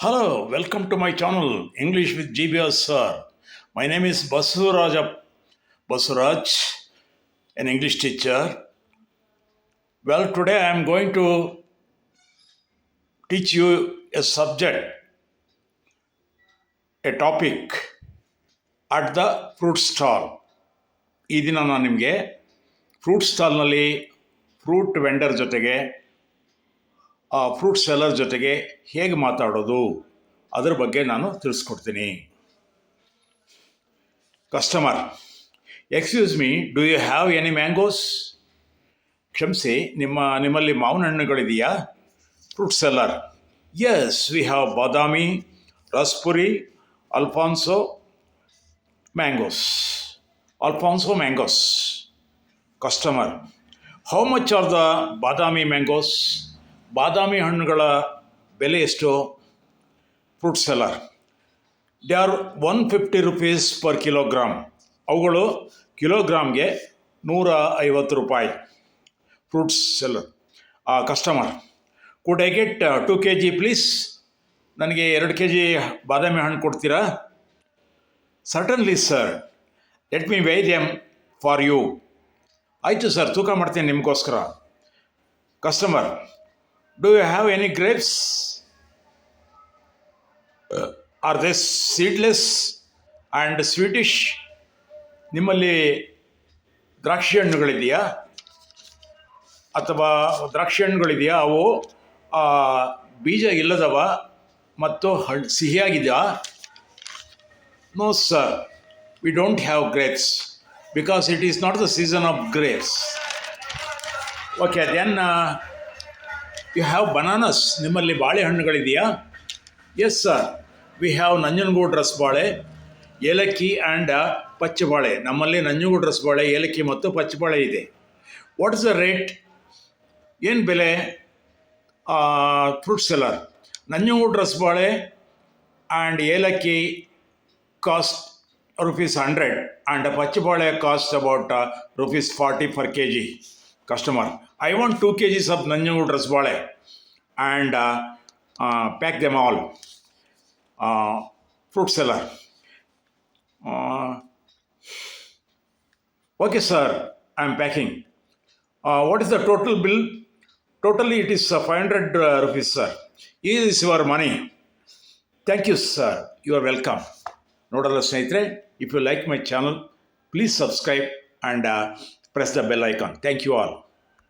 Hello, welcome to my channel English with GBS Sir. My name is Basuraj, an English teacher. Well, today I am going to teach you a subject, a topic at the fruit stall. ಈ ದಿನ ನಾನು ನಿಮಗೆ fruit ಸ್ಟಾಲ್ನಲ್ಲಿ fruit vendor ಜೊತೆಗೆ fruit seller ಜೊತೆಗೆ ಹೇಗೆ ಮಾತಾಡೋದು ಅದರ ಬಗ್ಗೆ ನಾನು ತಿಳಿಸ್ಕೊಡ್ತೀನಿ. Customer: excuse me, do you have any mangoes? ಕ್ಷಮಿಸಿ, ನಿಮ್ಮಲ್ಲಿ ಮಾವಿನ ಹಣ್ಣುಗಳಿದೆಯಾ? Fruit seller: yes, we have Badami, Raspuri, Alphonso mangoes. Customer: how much are the Badami mangoes? Badami ಹಣ್ಣುಗಳ ಬೆಲೆ ಎಷ್ಟು? Fruit seller: they are 150 rupees per kilogram. ಅವುಗಳು ಕಿಲೋಗ್ರಾಮ್ಗೆ 150 ರೂಪಾಯಿ. Fruit seller. Customer: could I get 2 kg please? ನನಗೆ 2 kg ಬಾದಾಮಿ ಹಣ್ಣು ಕೊಡ್ತೀರಾ? Certainly sir, let me weigh them for you. ಆಯಿತು ಸರ್, ತೂಕ ಮಾಡ್ತೀನಿ ನಿಮಗೋಸ್ಕರ. Customer: do you have any grapes? Are they seedless and sweetish? ನಿಮ್ಮಲ್ಲಿ ದ್ರಾಕ್ಷಿ ಹಣ್ಣುಗಳಿದೆಯಾ? ಅವು ಬೀಜ ಇಲ್ಲದವ ಮತ್ತು ಸಿಹಿಯಾಗಿದೆಯಾ? No sir, we don't have grapes because it is not the season of grapes. Okay, then you have bananas? ನಿಮ್ಮಲ್ಲಿ ಬಾಳೆಹಣ್ಣುಗಳಿದೆಯಾ? Yes sir, we have Nanjangud rasabale, elakki and ಪಚ್ಚಬಾಳೆ. ನಮ್ಮಲ್ಲಿ ನಂಜನಗೂಡು ರಸಬಾಳೆ, ಏಲಕ್ಕಿ ಮತ್ತು ಪಚ್ಚಬಾಳೆ ಇದೆ. What is the rate? ಏನು ಬೆಲೆ? Fruit seller: Nanjangud rasabale and elakki cost ₹100 and pachchabale cost about ₹40 per kg. Customer: I want 2 kgs of Nanjangud rasabale and pack them all. Fruit seller: okay sir, I am packing. What is the total bill? Totally it is 500 rupees sir. Here is your money. Thank you sir, you are welcome. ನೋಡಲ್ಲ ಸ್ನೇಹಿತರೆ, if you like my channel, please subscribe and press the bell icon. Thank you all.